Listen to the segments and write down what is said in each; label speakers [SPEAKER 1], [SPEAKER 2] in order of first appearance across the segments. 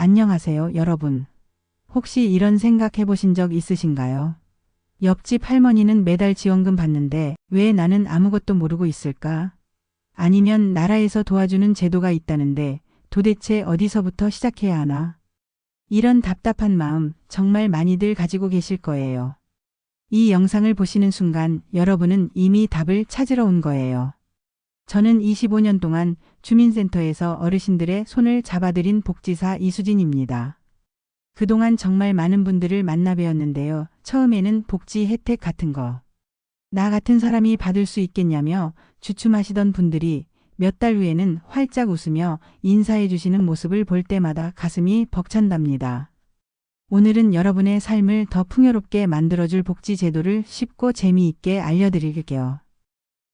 [SPEAKER 1] 안녕하세요, 여러분. 혹시 이런 생각 해보신 적 있으신가요? 옆집 할머니는 매달 지원금 받는데 왜 나는 아무것도 모르고 있을까? 아니면 나라에서 도와주는 제도가 있다는데 도대체 어디서부터 시작해야 하나? 이런 답답한 마음 정말 많이들 가지고 계실 거예요. 이 영상을 보시는 순간 여러분은 이미 답을 찾으러 온 거예요. 저는 25년 동안 주민센터에서 어르신들의 손을 잡아드린 복지사 이수진입니다. 그동안 정말 많은 분들을 만나 뵈었는데요. 처음에는 복지 혜택 같은 거, 나 같은 사람이 받을 수 있겠냐며 주춤하시던 분들이 몇 달 후에는 활짝 웃으며 인사해 주시는 모습을 볼 때마다 가슴이 벅찬답니다. 오늘은 여러분의 삶을 더 풍요롭게 만들어줄 복지 제도를 쉽고 재미있게 알려드릴게요.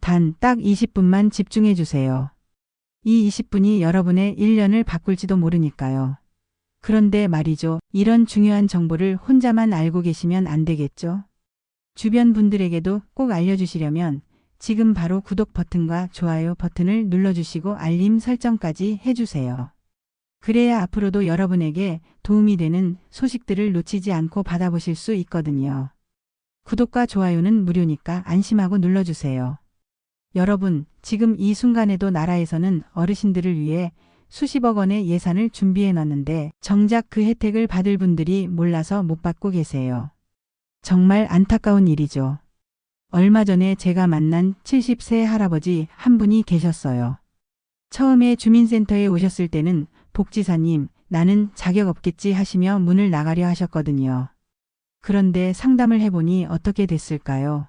[SPEAKER 1] 단 딱 20분만 집중해 주세요. 이 20분이 여러분의 1년을 바꿀지도 모르니까요. 그런데 말이죠. 이런 중요한 정보를 혼자만 알고 계시면 안 되겠죠? 주변 분들에게도 꼭 알려주시려면 지금 바로 구독 버튼과 좋아요 버튼을 눌러주시고 알림 설정까지 해주세요. 그래야 앞으로도 여러분에게 도움이 되는 소식들을 놓치지 않고 받아보실 수 있거든요. 구독과 좋아요는 무료니까 안심하고 눌러주세요. 여러분, 지금 이 순간에도 나라에서는 어르신들을 위해 수십억 원의 예산을 준비해 놨는데 정작 그 혜택을 받을 분들이 몰라서 못 받고 계세요. 정말 안타까운 일이죠. 얼마 전에 제가 만난 70세 할아버지 한 분이 계셨어요. 처음에 주민센터에 오셨을 때는 복지사님, 나는 자격 없겠지 하시며 문을 나가려 하셨거든요. 그런데 상담을 해보니 어떻게 됐을까요?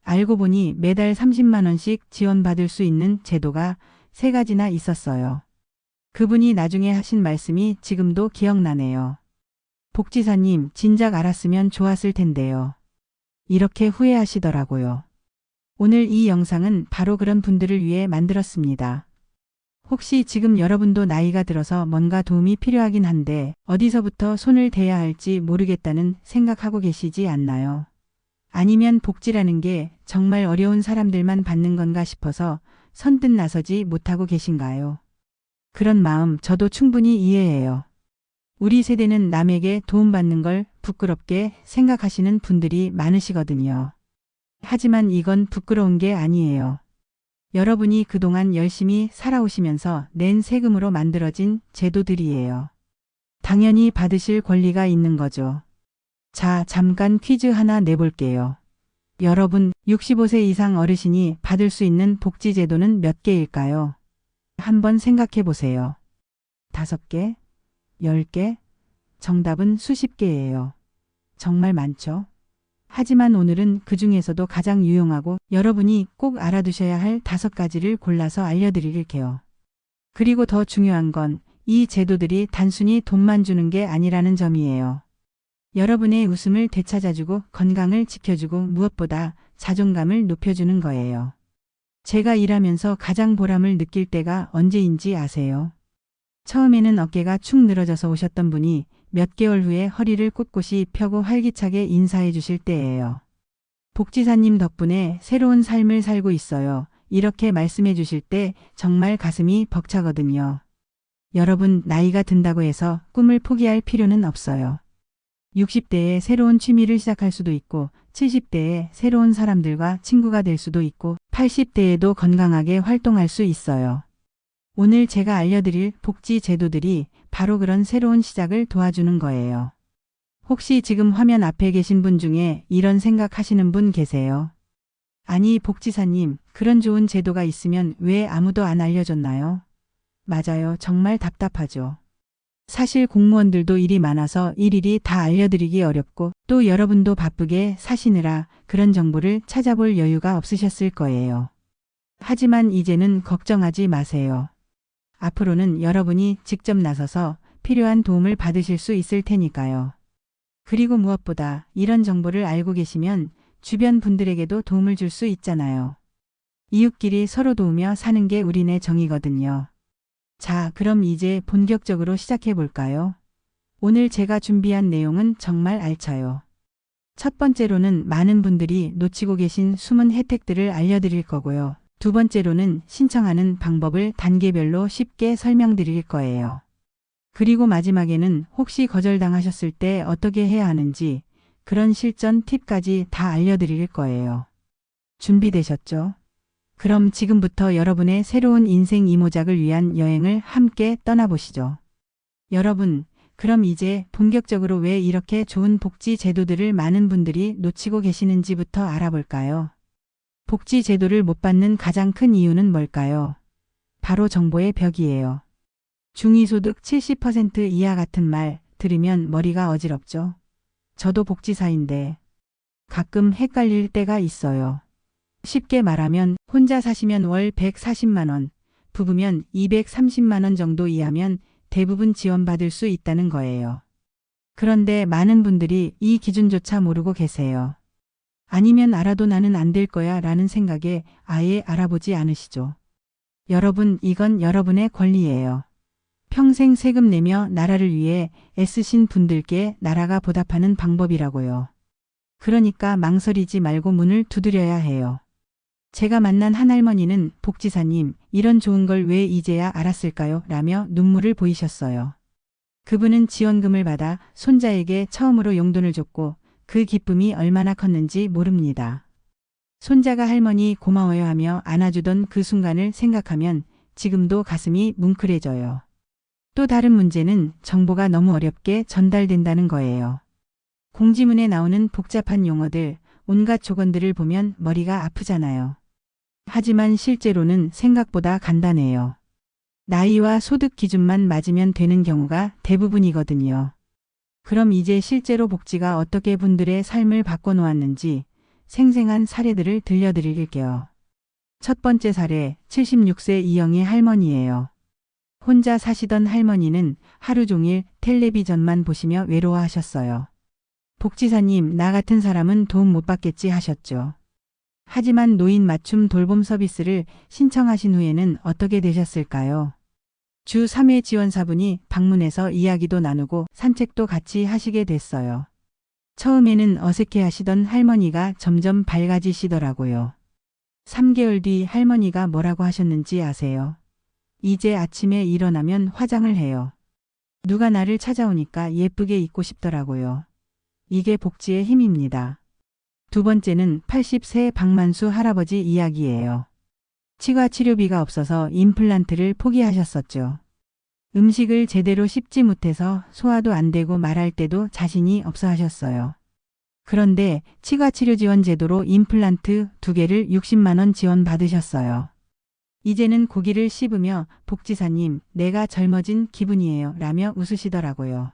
[SPEAKER 1] 알고 보니 매달 30만 원씩 지원받을 수 있는 제도가 3가지나 있었어요. 그분이 나중에 하신 말씀이 지금도 기억나네요. 복지사님, 진작 알았으면 좋았을 텐데요. 이렇게 후회하시더라고요. 오늘 이 영상은 바로 그런 분들을 위해 만들었습니다. 혹시 지금 여러분도 나이가 들어서 뭔가 도움이 필요하긴 한데 어디서부터 손을 대야 할지 모르겠다는 생각하고 계시지 않나요? 아니면 복지라는 게 정말 어려운 사람들만 받는 건가 싶어서 선뜻 나서지 못하고 계신가요? 그런 마음 저도 충분히 이해해요. 우리 세대는 남에게 도움받는 걸 부끄럽게 생각하시는 분들이 많으시거든요. 하지만 이건 부끄러운 게 아니에요. 여러분이 그동안 열심히 살아오시면서 낸 세금으로 만들어진 제도들이에요. 당연히 받으실 권리가 있는 거죠. 자, 잠깐 퀴즈 하나 내볼게요. 여러분, 65세 이상 어르신이 받을 수 있는 복지 제도는 몇 개일까요? 한번 생각해 보세요. 5개? 10개? 정답은 수십 개예요. 정말 많죠? 하지만 오늘은 그 중에서도 가장 유용하고 여러분이 꼭 알아두셔야 할 5가지를 골라서 알려드릴게요. 그리고 더 중요한 건 이 제도들이 단순히 돈만 주는 게 아니라는 점이에요. 여러분의 웃음을 되찾아주고 건강을 지켜주고 무엇보다 자존감을 높여주는 거예요. 제가 일하면서 가장 보람을 느낄 때가 언제인지 아세요? 처음에는 어깨가 축 늘어져서 오셨던 분이 몇 개월 후에 허리를 꼿꼿이 펴고 활기차게 인사해 주실 때예요. 복지사님 덕분에 새로운 삶을 살고 있어요. 이렇게 말씀해 주실 때 정말 가슴이 벅차거든요. 여러분, 나이가 든다고 해서 꿈을 포기할 필요는 없어요. 60대에 새로운 취미를 시작할 수도 있고 70대에 새로운 사람들과 친구가 될 수도 있고 80대에도 건강하게 활동할 수 있어요. 오늘 제가 알려드릴 복지 제도들이 바로 그런 새로운 시작을 도와주는 거예요. 혹시 지금 화면 앞에 계신 분 중에 이런 생각하시는 분 계세요? 아니, 복지사님, 그런 좋은 제도가 있으면 왜 아무도 안 알려줬나요? 맞아요. 정말 답답하죠. 사실 공무원들도 일이 많아서 일일이 다 알려드리기 어렵고 또 여러분도 바쁘게 사시느라 그런 정보를 찾아볼 여유가 없으셨을 거예요. 하지만 이제는 걱정하지 마세요. 앞으로는 여러분이 직접 나서서 필요한 도움을 받으실 수 있을 테니까요. 그리고 무엇보다 이런 정보를 알고 계시면 주변 분들에게도 도움을 줄 수 있잖아요. 이웃끼리 서로 도우며 사는 게 우리네 정이거든요. 자, 그럼 이제 본격적으로 시작해 볼까요? 오늘 제가 준비한 내용은 정말 알차요. 첫 번째로는 많은 분들이 놓치고 계신 숨은 혜택들을 알려드릴 거고요. 두 번째로는 신청하는 방법을 단계별로 쉽게 설명드릴 거예요. 그리고 마지막에는 혹시 거절당하셨을 때 어떻게 해야 하는지 그런 실전 팁까지 다 알려드릴 거예요. 준비되셨죠? 그럼 지금부터 여러분의 새로운 인생 이모작을 위한 여행을 함께 떠나보시죠. 여러분, 그럼 이제 본격적으로 왜 이렇게 좋은 복지 제도들을 많은 분들이 놓치고 계시는지부터 알아볼까요? 복지 제도를 못 받는 가장 큰 이유는 뭘까요? 바로 정보의 벽이에요. 중위소득 70% 이하 같은 말 들으면 머리가 어지럽죠. 저도 복지사인데 가끔 헷갈릴 때가 있어요. 쉽게 말하면 혼자 사시면 월 140만 원, 부부면 230만 원 정도 이하면 대부분 지원받을 수 있다는 거예요. 그런데 많은 분들이 이 기준조차 모르고 계세요. 아니면 알아도 나는 안 될 거야 라는 생각에 아예 알아보지 않으시죠. 여러분, 이건 여러분의 권리예요. 평생 세금 내며 나라를 위해 애쓰신 분들께 나라가 보답하는 방법이라고요. 그러니까 망설이지 말고 문을 두드려야 해요. 제가 만난 한 할머니는 복지사님, 이런 좋은 걸 왜 이제야 알았을까요? 라며 눈물을 보이셨어요. 그분은 지원금을 받아 손자에게 처음으로 용돈을 줬고 그 기쁨이 얼마나 컸는지 모릅니다. 손자가 할머니 고마워요 하며 안아주던 그 순간을 생각하면 지금도 가슴이 뭉클해져요. 또 다른 문제는 정보가 너무 어렵게 전달된다는 거예요. 공지문에 나오는 복잡한 용어들, 온갖 조건들을 보면 머리가 아프잖아요. 하지만 실제로는 생각보다 간단해요. 나이와 소득 기준만 맞으면 되는 경우가 대부분이거든요. 그럼 이제 실제로 복지가 어떻게 분들의 삶을 바꿔놓았는지 생생한 사례들을 들려드릴게요. 첫 번째 사례, 76세 이영희 할머니예요. 혼자 사시던 할머니는 하루 종일 텔레비전만 보시며 외로워하셨어요. 복지사님, 나 같은 사람은 도움 못 받겠지 하셨죠. 하지만 노인 맞춤 돌봄 서비스를 신청하신 후에는 어떻게 되셨을까요? 주 3회 지원사분이 방문해서 이야기도 나누고 산책도 같이 하시게 됐어요. 처음에는 어색해 하시던 할머니가 점점 밝아지시더라고요. 3개월 뒤 할머니가 뭐라고 하셨는지 아세요? 이제 아침에 일어나면 화장을 해요. 누가 나를 찾아오니까 예쁘게 입고 싶더라고요. 이게 복지의 힘입니다. 두 번째는 80세 박만수 할아버지 이야기예요. 치과 치료비가 없어서 임플란트를 포기하셨었죠. 음식을 제대로 씹지 못해서 소화도 안 되고 말할 때도 자신이 없어 하셨어요. 그런데 치과 치료 지원 제도로 임플란트 2개를 60만 원 지원 받으셨어요. 이제는 고기를 씹으며 복지사님, 내가 젊어진 기분이에요 라며 웃으시더라고요.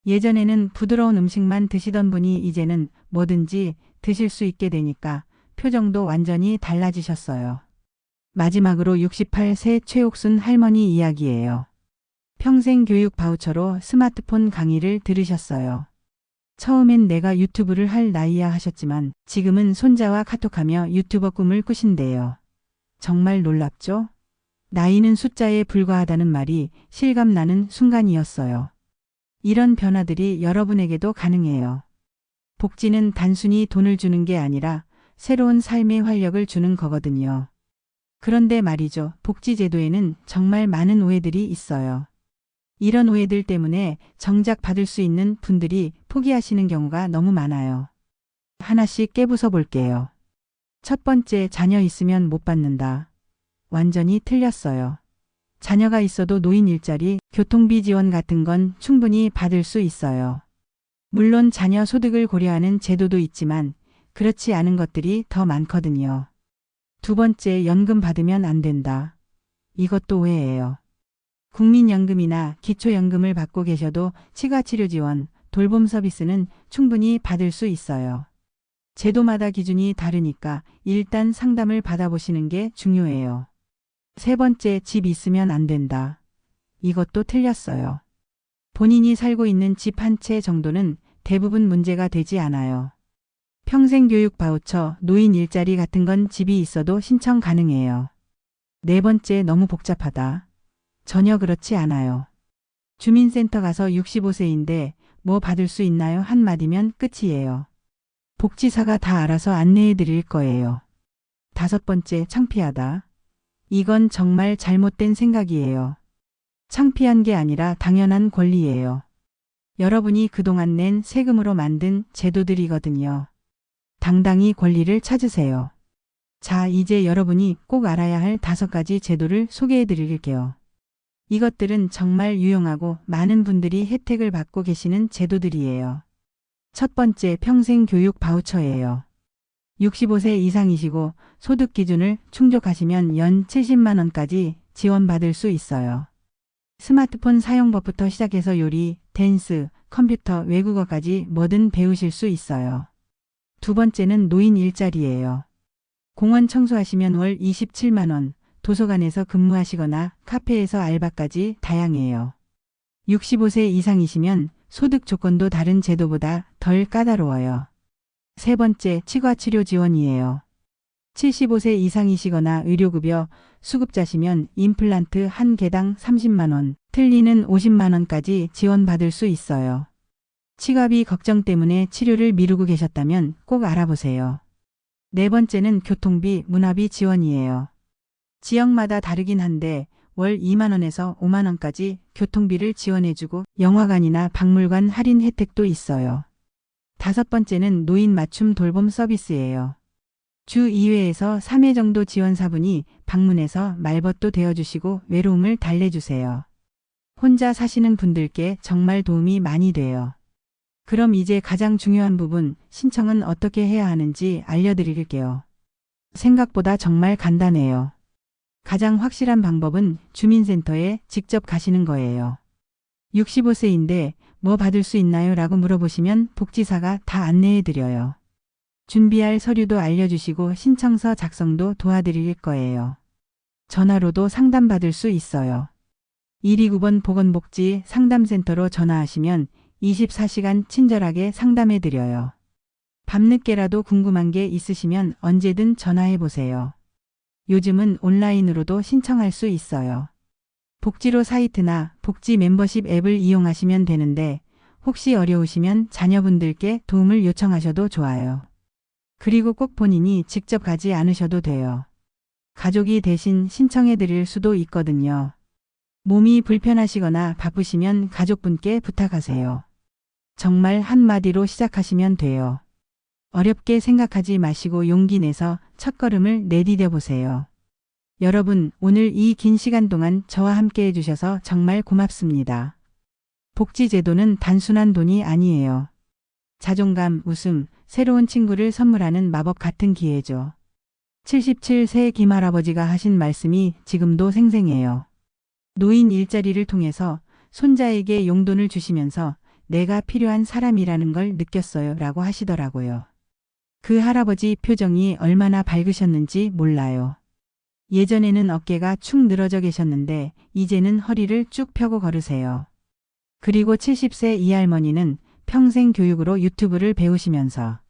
[SPEAKER 1] 예전에는 부드러운 음식만 드시던 분이 이제는 뭐든지 드실 수 있게 되니까 표정도 완전히 달라지셨어요. 마지막으로 68세 최옥순 할머니 이야기예요. 평생 교육 바우처로 스마트폰 강의를 들으셨어요. 처음엔 내가 유튜브를 할 나이야 하셨지만 지금은 손자와 카톡하며 유튜버 꿈을 꾸신대요. 정말 놀랍죠? 나이는 숫자에 불과하다는 말이 실감나는 순간이었어요. 이런 변화들이 여러분에게도 가능해요. 복지는 단순히 돈을 주는 게 아니라 새로운 삶의 활력을 주는 거거든요. 그런데 말이죠. 복지제도에는 정말 많은 오해들이 있어요. 이런 오해들 때문에 정작 받을 수 있는 분들이 포기하시는 경우가 너무 많아요. 하나씩 깨부숴 볼게요. 첫 번째, 자녀 있으면 못 받는다. 완전히 틀렸어요. 자녀가 있어도 노인 일자리, 교통비 지원 같은 건 충분히 받을 수 있어요. 물론 자녀 소득을 고려하는 제도도 있지만 그렇지 않은 것들이 더 많거든요. 두 번째, 연금 받으면 안 된다. 이것도 오해예요. 국민연금이나 기초연금을 받고 계셔도 치과치료 지원, 돌봄 서비스는 충분히 받을 수 있어요. 제도마다 기준이 다르니까 일단 상담을 받아보시는 게 중요해요. 세 번째, 집 있으면 안 된다. 이것도 틀렸어요. 본인이 살고 있는 집 한 채 정도는 대부분 문제가 되지 않아요. 평생교육 바우처, 노인 일자리 같은 건 집이 있어도 신청 가능해요. 네 번째, 너무 복잡하다. 전혀 그렇지 않아요. 주민센터 가서 65세인데 뭐 받을 수 있나요? 한마디면 끝이에요. 복지사가 다 알아서 안내해 드릴 거예요. 다섯 번째, 창피하다. 이건 정말 잘못된 생각이에요. 창피한 게 아니라 당연한 권리예요. 여러분이 그동안 낸 세금으로 만든 제도들이거든요. 당당히 권리를 찾으세요. 자, 이제 여러분이 꼭 알아야 할 5가지 제도를 소개해 드릴게요. 이것들은 정말 유용하고 많은 분들이 혜택을 받고 계시는 제도들이에요. 첫 번째, 평생교육 바우처예요. 65세 이상이시고 소득 기준을 충족하시면 연 70만 원까지 지원받을 수 있어요. 스마트폰 사용법부터 시작해서 요리, 댄스, 컴퓨터, 외국어까지 뭐든 배우실 수 있어요. 두 번째는 노인 일자리예요. 공원 청소하시면 월 27만 원, 도서관에서 근무하시거나 카페에서 알바까지 다양해요. 65세 이상이시면 소득 조건도 다른 제도보다 덜 까다로워요. 세 번째, 치과치료 지원이에요. 75세 이상이시거나 의료급여 수급자시면 임플란트 한 개당 30만 원, 틀니는 50만 원까지 지원받을 수 있어요. 치과비 걱정 때문에 치료를 미루고 계셨다면 꼭 알아보세요. 네 번째는 교통비, 문화비 지원이에요. 지역마다 다르긴 한데 월 2만 원에서 5만 원까지 교통비를 지원해주고 영화관이나 박물관 할인 혜택도 있어요. 다섯 번째는 노인 맞춤 돌봄 서비스예요. 주 2회에서 3회 정도 지원사분이 방문해서 말벗도 되어주시고 외로움을 달래주세요. 혼자 사시는 분들께 정말 도움이 많이 돼요. 그럼 이제 가장 중요한 부분, 신청은 어떻게 해야 하는지 알려드릴게요. 생각보다 정말 간단해요. 가장 확실한 방법은 주민센터에 직접 가시는 거예요. 65세인데 뭐 받을 수 있나요? 라고 물어보시면 복지사가 다 안내해드려요. 준비할 서류도 알려주시고 신청서 작성도 도와드릴 거예요. 전화로도 상담받을 수 있어요. 129번 보건복지 상담센터로 전화하시면 24시간 친절하게 상담해드려요. 밤늦게라도 궁금한 게 있으시면 언제든 전화해보세요. 요즘은 온라인으로도 신청할 수 있어요. 복지로 사이트나 복지 멤버십 앱을 이용하시면 되는데 혹시 어려우시면 자녀분들께 도움을 요청하셔도 좋아요. 그리고 꼭 본인이 직접 가지 않으셔도 돼요. 가족이 대신 신청해 드릴 수도 있거든요. 몸이 불편하시거나 바쁘시면 가족분께 부탁하세요. 정말 한마디로 시작하시면 돼요. 어렵게 생각하지 마시고 용기 내서 첫걸음을 내디뎌 보세요. 여러분, 오늘 이 긴 시간 동안 저와 함께 해주셔서 정말 고맙습니다. 복지제도는 단순한 돈이 아니에요. 자존감, 웃음, 새로운 친구를 선물하는 마법 같은 기회죠. 77세 김할아버지가 하신 말씀이 지금도 생생해요. 노인 일자리를 통해서 손자에게 용돈을 주시면서 내가 필요한 사람이라는 걸 느꼈어요 라고 하시더라고요. 그 할아버지 표정이 얼마나 밝으셨는지 몰라요. 예전에는 어깨가 축 늘어져 계셨는데 이제는 허리를 쭉 펴고 걸으세요. 그리고 70세 이 할머니는 평생 교육으로 유튜브를 배우시면서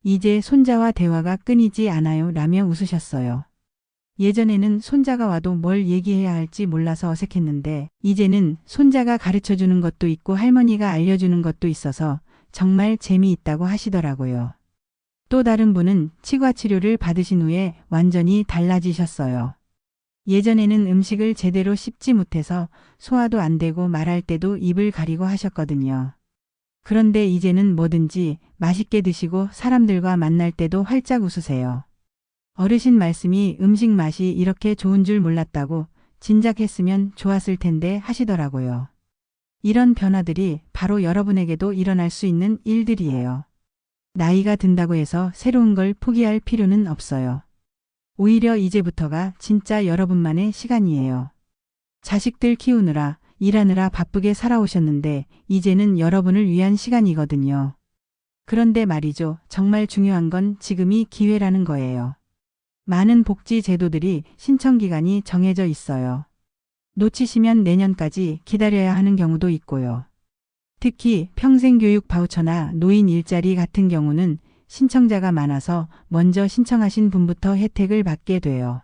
[SPEAKER 1] 이제 손자와 대화가 끊이지 않아요 라며 웃으셨어요. 예전에는 손자가 와도 뭘 얘기해야 할지 몰라서 어색했는데 이제는 손자가 가르쳐주는 것도 있고 할머니가 알려주는 것도 있어서 정말 재미있다고 하시더라고요. 또 다른 분은 치과 치료를 받으신 후에 완전히 달라지셨어요. 예전에는 음식을 제대로 씹지 못해서 소화도 안 되고 말할 때도 입을 가리고 하셨거든요. 그런데 이제는 뭐든지 맛있게 드시고 사람들과 만날 때도 활짝 웃으세요. 어르신 말씀이 음식 맛이 이렇게 좋은 줄 몰랐다고 진작했으면 좋았을 텐데 하시더라고요. 이런 변화들이 바로 여러분에게도 일어날 수 있는 일들이에요. 나이가 든다고 해서 새로운 걸 포기할 필요는 없어요. 오히려 이제부터가 진짜 여러분만의 시간이에요. 자식들 키우느라 일하느라 바쁘게 살아오셨는데 이제는 여러분을 위한 시간이거든요. 그런데 말이죠. 정말 중요한 건 지금이 기회라는 거예요. 많은 복지 제도들이 신청 기간이 정해져 있어요. 놓치시면 내년까지 기다려야 하는 경우도 있고요. 특히 평생교육 바우처나 노인 일자리 같은 경우는 신청자가 많아서 먼저 신청하신 분부터 혜택을 받게 돼요.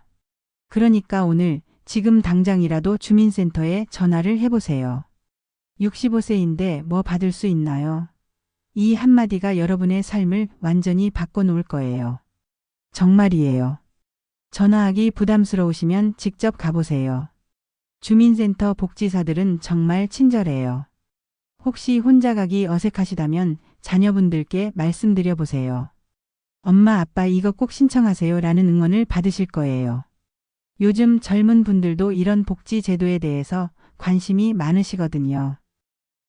[SPEAKER 1] 그러니까 오늘 지금 당장이라도 주민센터에 전화를 해보세요. 65세인데 뭐 받을 수 있나요? 이 한마디가 여러분의 삶을 완전히 바꿔놓을 거예요. 정말이에요. 전화하기 부담스러우시면 직접 가보세요. 주민센터 복지사들은 정말 친절해요. 혹시 혼자 가기 어색하시다면 자녀분들께 말씀드려 보세요. 엄마, 아빠 이거 꼭 신청하세요 라는 응원을 받으실 거예요. 요즘 젊은 분들도 이런 복지 제도에 대해서 관심이 많으시거든요.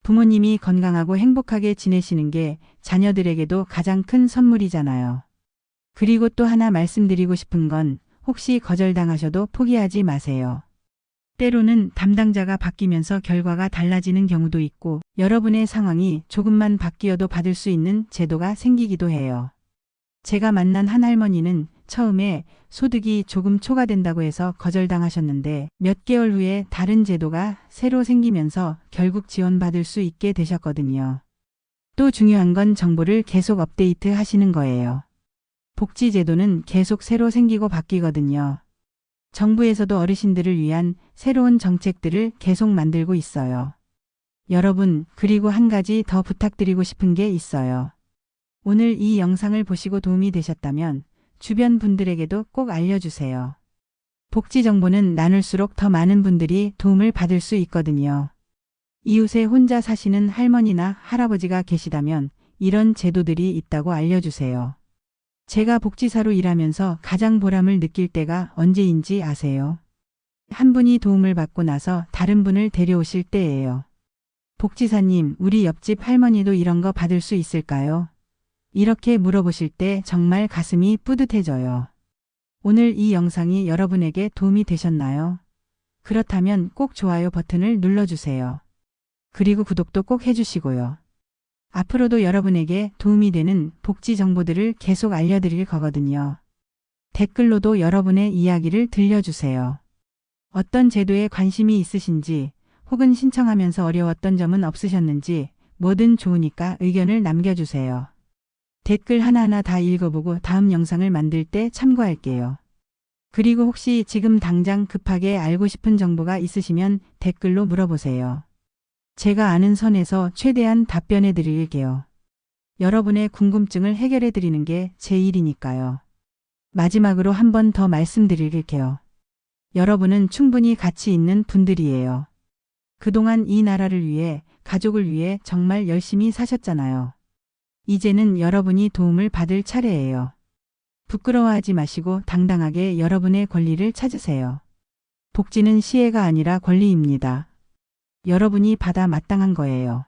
[SPEAKER 1] 부모님이 건강하고 행복하게 지내시는 게 자녀들에게도 가장 큰 선물이잖아요. 그리고 또 하나 말씀드리고 싶은 건 혹시 거절당하셔도 포기하지 마세요. 때로는 담당자가 바뀌면서 결과가 달라지는 경우도 있고 여러분의 상황이 조금만 바뀌어도 받을 수 있는 제도가 생기기도 해요. 제가 만난 한 할머니는 처음에 소득이 조금 초과된다고 해서 거절당하셨는데 몇 개월 후에 다른 제도가 새로 생기면서 결국 지원받을 수 있게 되셨거든요. 또 중요한 건 정보를 계속 업데이트 하시는 거예요. 복지제도는 계속 새로 생기고 바뀌거든요. 정부에서도 어르신들을 위한 새로운 정책들을 계속 만들고 있어요. 여러분, 그리고 한 가지 더 부탁드리고 싶은 게 있어요. 오늘 이 영상을 보시고 도움이 되셨다면 주변 분들에게도 꼭 알려주세요. 복지 정보는 나눌수록 더 많은 분들이 도움을 받을 수 있거든요. 이웃에 혼자 사시는 할머니나 할아버지가 계시다면 이런 제도들이 있다고 알려주세요. 제가 복지사로 일하면서 가장 보람을 느낄 때가 언제인지 아세요? 한 분이 도움을 받고 나서 다른 분을 데려오실 때예요. 복지사님, 우리 옆집 할머니도 이런 거 받을 수 있을까요? 이렇게 물어보실 때 정말 가슴이 뿌듯해져요. 오늘 이 영상이 여러분에게 도움이 되셨나요? 그렇다면 꼭 좋아요 버튼을 눌러주세요. 그리고 구독도 꼭 해주시고요. 앞으로도 여러분에게 도움이 되는 복지 정보들을 계속 알려드릴 거거든요. 댓글로도 여러분의 이야기를 들려주세요. 어떤 제도에 관심이 있으신지 혹은 신청하면서 어려웠던 점은 없으셨는지 뭐든 좋으니까 의견을 남겨주세요. 댓글 하나하나 다 읽어보고 다음 영상을 만들 때 참고할게요. 그리고 혹시 지금 당장 급하게 알고 싶은 정보가 있으시면 댓글로 물어보세요. 제가 아는 선에서 최대한 답변해 드릴게요. 여러분의 궁금증을 해결해 드리는 게 제 일이니까요. 마지막으로 한 번 더 말씀드릴게요. 여러분은 충분히 가치 있는 분들이에요. 그동안 이 나라를 위해, 가족을 위해 정말 열심히 사셨잖아요. 이제는 여러분이 도움을 받을 차례예요. 부끄러워하지 마시고 당당하게 여러분의 권리를 찾으세요. 복지는 시혜가 아니라 권리입니다. 여러분이 받아 마땅한 거예요.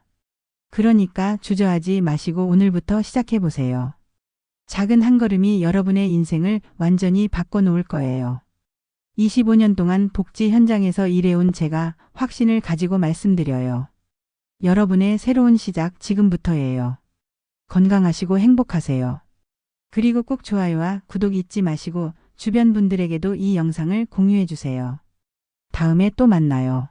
[SPEAKER 1] 그러니까 주저하지 마시고 오늘부터 시작해보세요. 작은 한 걸음이 여러분의 인생을 완전히 바꿔놓을 거예요. 25년 동안 복지 현장에서 일해온 제가 확신을 가지고 말씀드려요. 여러분의 새로운 시작 지금부터예요. 건강하시고 행복하세요. 그리고 꼭 좋아요와 구독 잊지 마시고 주변 분들에게도 이 영상을 공유해 주세요. 다음에 또 만나요.